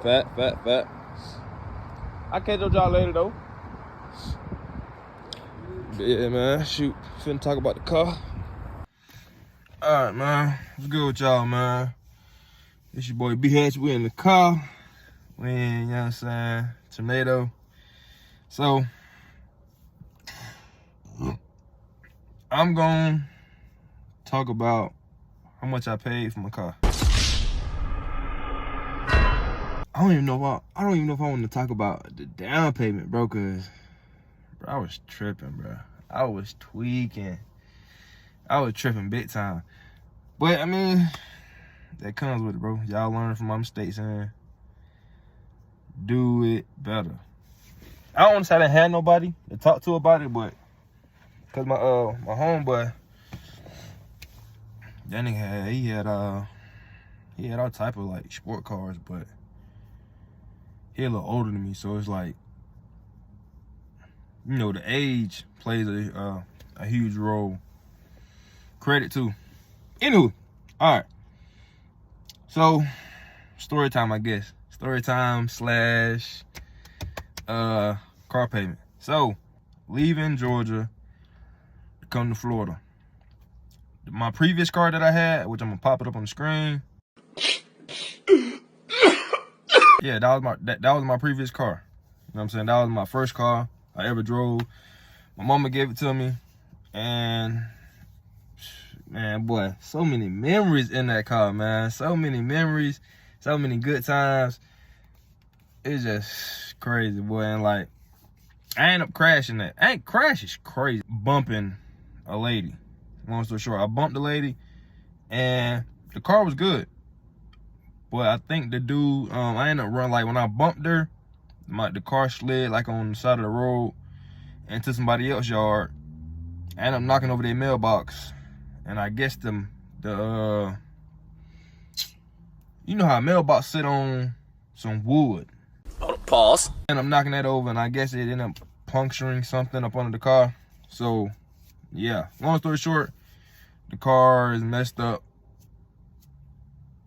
Fat. I catch y'all later though. But yeah, man. Shoot, finna talk about the car. All right, man. What's good with y'all, man? It's your boy B Hatch. We in the car. We in, you know what I'm saying, Tornado. So, I'm gonna talk about how much I paid for my car. I don't even know if I want to talk about the down payment, bro, cause bro, I was tripping, bro. I was tweaking. I was tripping big time. But I mean, that comes with it, bro. Y'all learn from my mistakes and do it better. I don't want to say I didn't have nobody to talk to about it, but cause my homeboy, that nigga he had all type of like sport cars, but he a little older than me, so it's like, you know, the age plays a huge role. Credit too. Anywho, all right. So, story time, I guess. Story time / car payment. So, leaving Georgia to come to Florida. My previous car that I had, which I'm gonna pop it up on the screen. Yeah, that was my previous car. You know what I'm saying? That was my first car I ever drove. My mama gave it to me, and man, boy, so many memories in that car, man. So many memories, so many good times. It's just crazy, boy. And like, I ended up crashing that. I ain't crash, it's crazy. Bumping a lady. Long story short, I bumped the lady, and the car was good. But I think the dude, I ended up running, like when I bumped her, the car slid like on the side of the road into somebody else's yard. I ended up knocking over their mailbox. And I guess you know how a mailbox sit on some wood. Pause. And I'm knocking that over, and I guess it ended up puncturing something up under the car. So, yeah. Long story short, the car is messed up.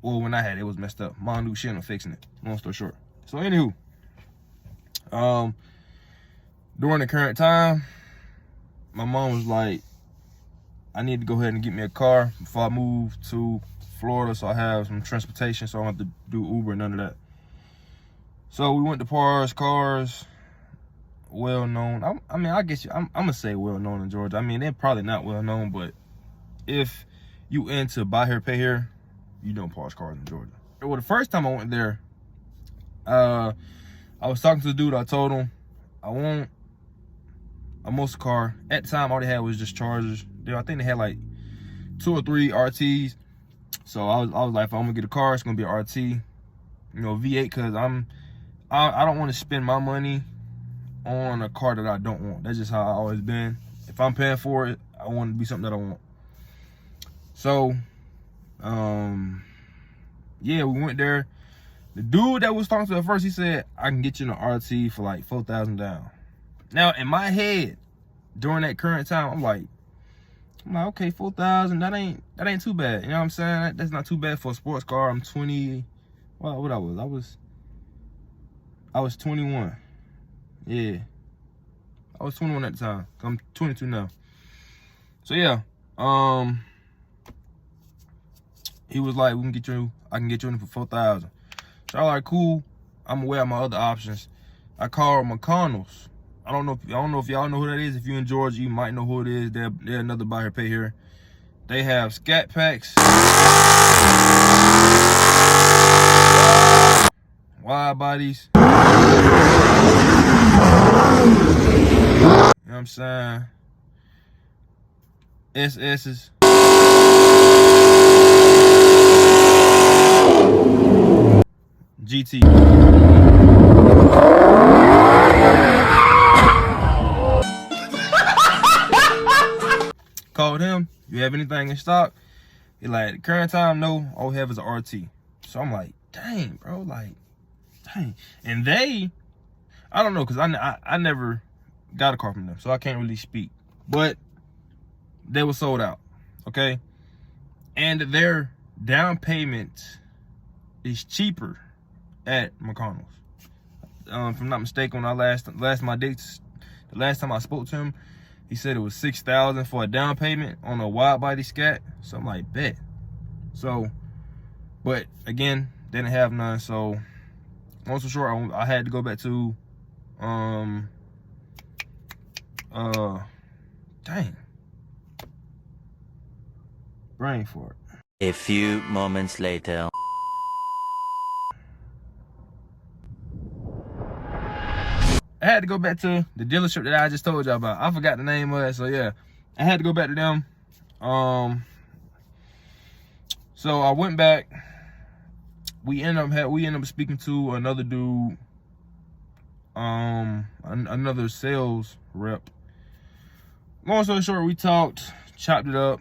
Well, when I had it, it was messed up. Mom knew shit on fixing it. Long story short. So, anywho, during the current time, my mom was like, I need to go ahead and get me a car before I move to Florida, so I have some transportation, so I don't have to do Uber and none of that. So we went to Pars Cars, well known. I mean, I guess I'm gonna say well known in Georgia. I mean, they're probably not well known, but if you into buy here, pay here, you know Pars Cars in Georgia. Well, the first time I went there, I was talking to the dude. I told him I want a muscle car. At the time, all they had was just Chargers. I think they had like 2 or 3 RTs. So I was like, if I'm gonna get a car, it's gonna be an RT, you know, V8, because I don't want to spend my money on a car that I don't want. That's just how I always been. If I'm paying for it, I want it to be something that I want. So, yeah, we went there. The dude that was talking to at first, he said, I can get you an RT for like $4,000 down. Now, in my head, during that current time, I'm like, okay, $4,000, that ain't too bad. You know what I'm saying? That's not too bad for a sports car. I'm 20. Well, what I was 21. Yeah, I was 21 at the time. I'm 22 now. So yeah, he was like, I can get you in for 4,000. So I was like, cool. I'm aware of my other options. I called McConnell's. I don't know if y'all know who that is. If you're in Georgia, you might know who it is. They're another buy here, pay here. They have scat packs, wide bodies. You know what I'm saying? SS's. GT. Called him. You have anything in stock? He like, current time, no. All we have is an RT. So I'm like, dang, bro, like, dang. And I don't know, because I never got a car from them, so I can't really speak. But they were sold out, okay? And their down payment is cheaper at McConnell's. If I'm not mistaken, when I last my dates, the last time I spoke to him, he said it was $6,000 for a down payment on a wide body Scat. So I'm like, bet. So, but again, didn't have none. So, long story short, I had to go back to, dang, brain fart. A few moments later. I had to go back to the dealership that I just told y'all about. I forgot the name of it, so yeah, I had to go back to them. So I went back. We end up speaking to another dude, another sales rep. Long story short, we talked, chopped it up,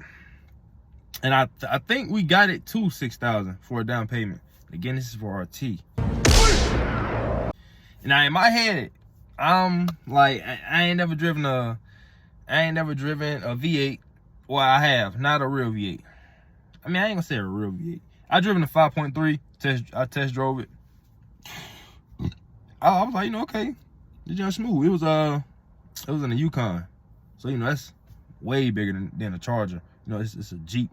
and I think we got it to $6,000 for a down payment. Again, this is for RT. Now in my head, I'm like, I ain't never driven a V8. Well, I have, not a real V8. I mean, I ain't gonna say a real V8. I driven a 5.3. I test drove it. I was like, you know, okay, it's just smooth. It was in a Yukon, so you know that's way bigger than a Charger. You know, it's a Jeep.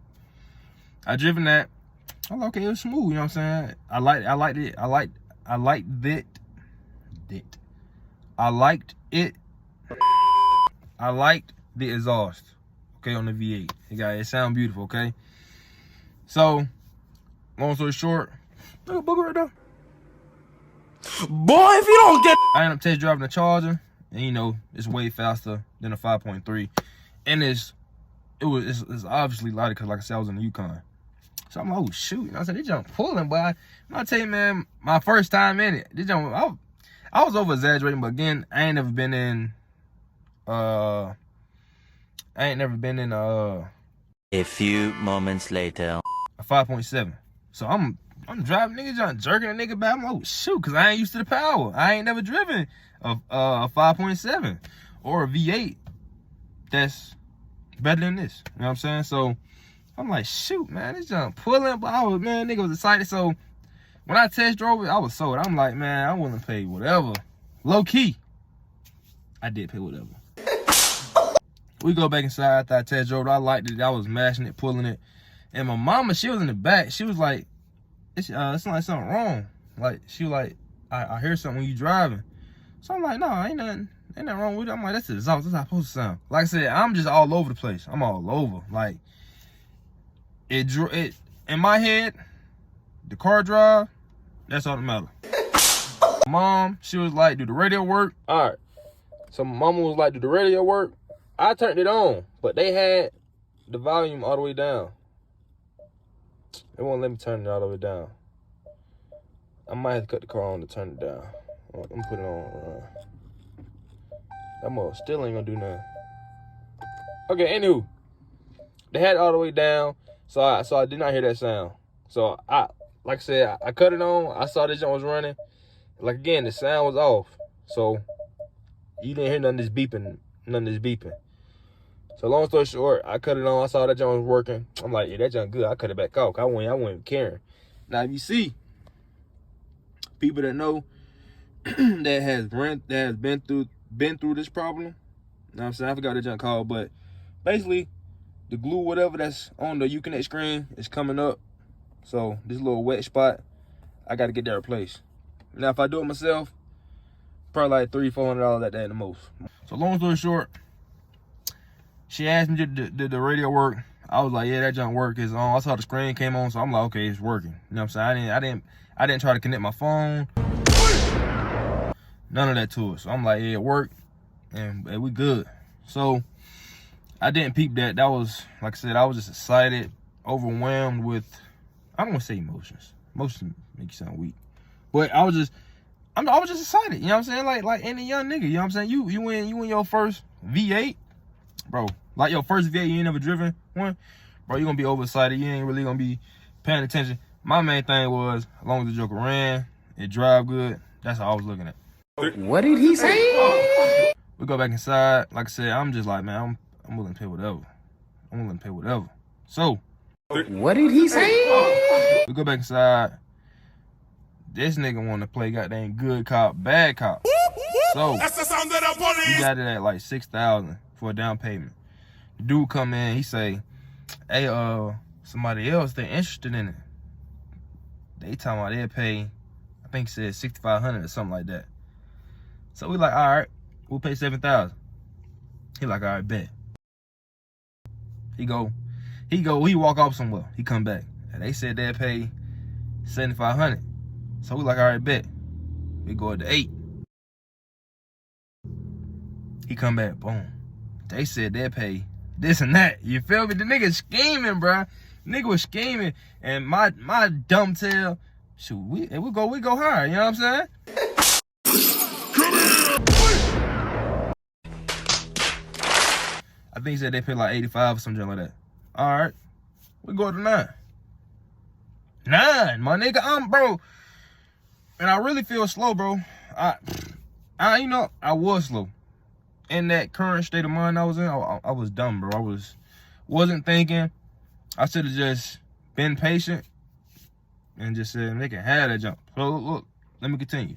I driven that. I was like, okay, it was smooth. You know what I'm saying? I liked it. I liked it. I liked the exhaust. Okay, on the V8. It sound beautiful. Okay. So, long story short, look at booger right there. Boy, if you don't get... I ended up test driving the Charger, and you know, it's way faster than a 5.3. And it's obviously lighter because, like I said, I was in the Yukon. So I'm like, oh, shoot. You know, I said, this junk pulling, but I tell you, man, my first time in it, this junk, I was over-exaggerating, but again, I ain't never been in, a few moments later. A 5.7. So I'm driving niggas, jerking a nigga back. I'm like, oh, shoot, because I ain't used to the power. I ain't never driven a 5.7 or a V8 that's better than this. You know what I'm saying? So I'm like, shoot, man, this junk pulling. But nigga was excited. So when I test drove it, I was sold. I'm like, man, I'm willing to pay whatever. Low key, I did pay whatever. We go back inside after I test drove it. I liked it. I was mashing it, pulling it. And my mama, she was in the back. She was like, it's like something wrong. Like, she was like, I hear something when you driving. So I'm like, no, ain't nothing wrong with it. I'm like, that's the exhaust. That's how it's supposed to sound. Like I said, I'm just all over the place. I'm all over. Like, it in my head, the car drive, that's all that matters. Mom, she was like, do the radio work? All right. So mama was like, do the radio work? I turned it on, but they had the volume all the way down. It won't let me turn it all the way down. I might have to cut the car on to turn it down. I'm gonna put it on. That mother still ain't gonna do nothing. Okay, anywho, they had it all the way down, so I did not hear that sound. So like I said, I cut it on. I saw this junk was running. Like again, the sound was off, so you didn't hear none of this beeping. So long story short, I cut it on. I saw that junk was working. I'm like, yeah, that junk good. I cut it back off. I wasn't caring. Now, if you see people that know that has been through this problem, you know what I'm saying? I forgot what that junk called, but basically the glue, whatever that's on the Uconnect screen, is coming up. So this little wet spot, I got to get that replaced. Now, if I do it myself, probably like $300-400 at that at the most. So long story short, she asked me, did the radio work? I was like, yeah, that junk work is on. I saw the screen came on, so I'm like, okay, it's working. You know what I'm saying? I didn't try to connect my phone. None of that to it. So I'm like, yeah, it worked, and we good. So I didn't peep that. That was, like I said, I was just excited, overwhelmed with, I don't want to say emotions. Emotions make you sound weak. But I was just excited. You know what I'm saying? Like any young nigga. You know what I'm saying? You win your first V8. Bro, like your first V8, you ain't never driven one, bro, you're gonna be overexcited. You ain't really gonna be paying attention. My main thing was, as long as the Joker ran, it drive good, that's how I was looking at. What did he say? We go back inside. Like I said, I'm just like, man, I'm willing to pay whatever. I'm willing to pay whatever. So, what did he say? We go back inside. This nigga want to play goddamn good cop, bad cop. So That's the sound of the police. we got it at like $6,000 for a down payment. The dude come in, he say, hey, somebody else, they interested in it. They talking about they'll pay, I think he said $6,500 or something like that. So we like, all right, we'll pay $7,000. He like, all right, bet. He walk off somewhere. He come back. And they said they'll pay $7,500. So we like, all right, bet. We go to 8. He come back, boom. They said they'll pay this and that. You feel me? The nigga scheming, bro. Nigga was scheming. And my dumb tail, shoot, we go higher, you know what I'm saying? I think he said they pay like 85 or something like that. All right, we go to 9. 9, my nigga, bro. And I really feel slow, bro. I was slow. In that current state of mind I was in, I was dumb, bro. I wasn't thinking. I should have just been patient and just said, they can have that jump. So look, let me continue.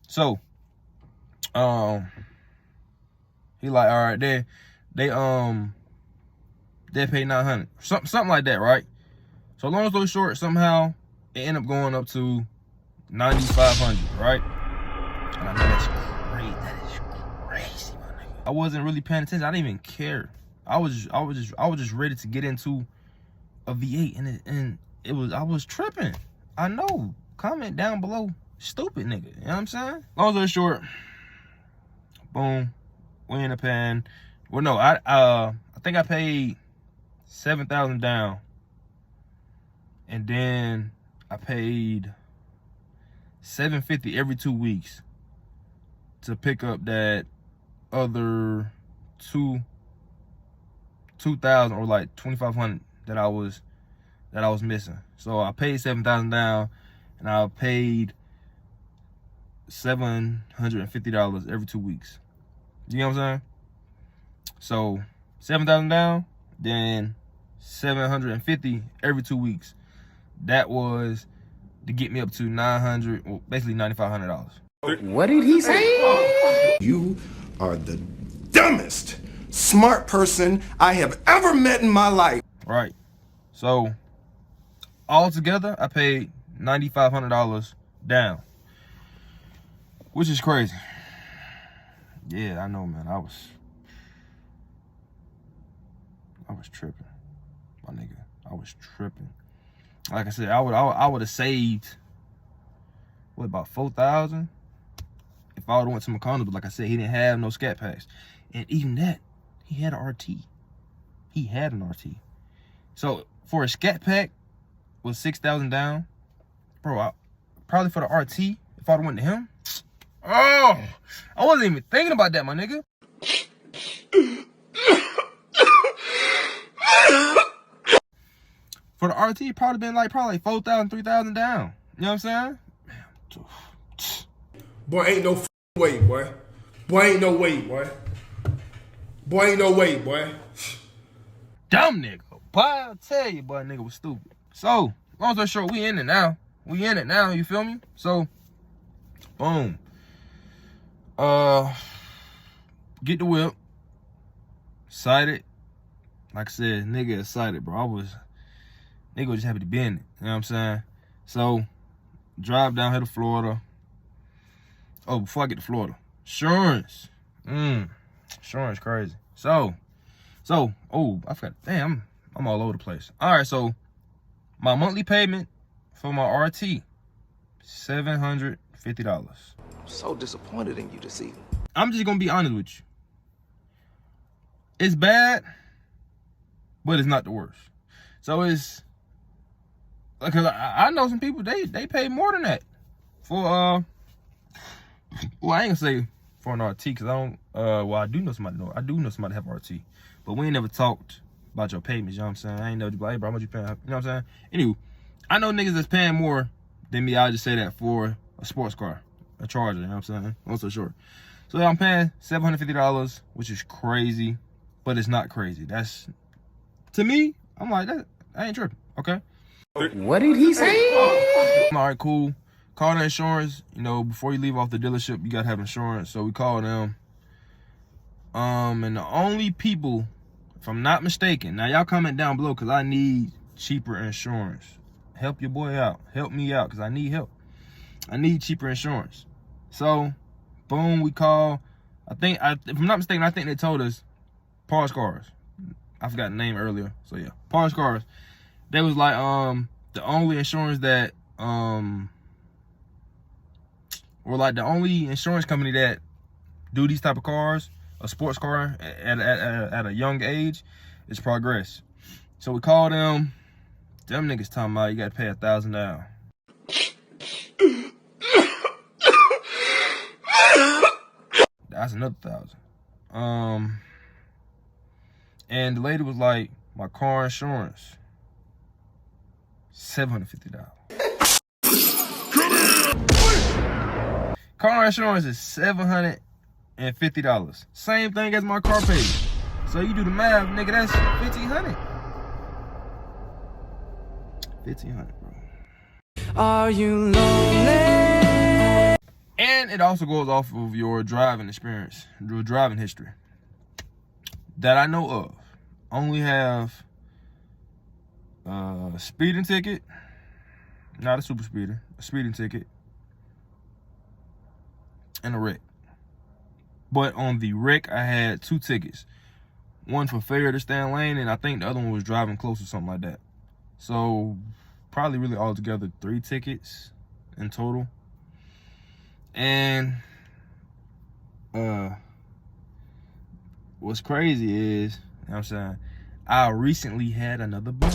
So, he like, all right, they pay $900, something like that, right? So long story short, somehow it ended up going up to $9,500, right? And I know that's crazy. That is crazy, my nigga. I wasn't really paying attention. I didn't even care. I was just ready to get into a V8, and I was tripping. I know. Comment down below, stupid nigga. You know what I'm saying? Long story short, boom, we ended up paying. Well, no, I think I paid $7,000 down, and then I paid $750 every 2 weeks to pick up that other $2,000 or like $2,500 that I was missing. So I paid $7,000 down, and I paid $750 every 2 weeks. You know what I'm saying? So $7,000 down, then $750 every 2 weeks. That was to get me up to $900, well, basically $9,500. What did he say? You are the dumbest smart person I have ever met in my life. Right. So altogether, I paid $9,500 down, which is crazy. Yeah, I know, man. I was tripping, my nigga. I was tripping. Like I said, I would have saved what, about $4,000 if I would have went to McConnell. But like I said, he didn't have no scat packs, and even that, he had an RT. He had an RT. So for a scat pack with $6,000 down, bro, probably for the RT, if I'd went to him, oh, I wasn't even thinking about that, my nigga. For the RT, probably been like $4,000, $3,000 down. You know what I'm saying? Boy, ain't no way, boy. Boy, ain't no way, boy. Boy, ain't no way, boy. Dumb nigga. Boy, I'll tell you, boy, nigga was stupid. So, long story short, we in it now. You feel me? So, boom. Get the whip. Excited. Like I said, nigga excited, bro. Nigga was just happy to be in it. You know what I'm saying? So, drive down here to Florida. Oh, before I get to Florida, insurance. Insurance crazy. So, oh, I forgot. Damn, I'm all over the place. All right, so my monthly payment for my RT, $750. So disappointed in you this evening. I'm just gonna be honest with you. It's bad, but it's not the worst. So it's, because I know some people, they pay more than that for well, I ain't gonna say for an RT, because I don't well, I do know somebody have RT, but we ain't never talked about your payments. You know what I'm saying? I ain't know, like, hey bro, how much you paying? You know what I'm saying? Anyway, I know niggas that's paying more than me. I'll just say that for a sports car, a Charger. You know what I'm saying? Also short. So I'm paying $750, which is crazy, but it's not crazy. That's, to me, I'm like, that I ain't tripping. Okay. What did he say? All right, cool. call the insurance. You know, before you leave off the dealership, you gotta have insurance. So we called them. And the only people, if I'm not mistaken, now y'all comment down below because I need cheaper insurance. Help your boy out. Help me out because I need help. I need cheaper insurance. So, boom, we call. If I'm not mistaken, I think they told us Parts Cars. I forgot the name earlier. So yeah, Parts Cars. They was like, the only insurance that, or like the only insurance company that do these type of cars, a sports car at a young age, is Progress. So we called them. Them niggas talking about you gotta pay $1,000 down. That's another $1,000. And the lady was like, my car insurance, $750. Car insurance is $750. Same thing as my car payment. So you do the math, nigga, that's $1,500. $1,500, bro. Are you lonely? And it also goes off of your driving experience, your driving history. That I know of. Only have a speeding ticket, not a super speeder, a speeding ticket, and a wreck. But on the wreck, I had 2 tickets. One for failure to stay in lane, and I think the other one was driving close or something like that. So probably really altogether 3 tickets in total. And what's crazy is, you know what I'm saying, I recently had another bump.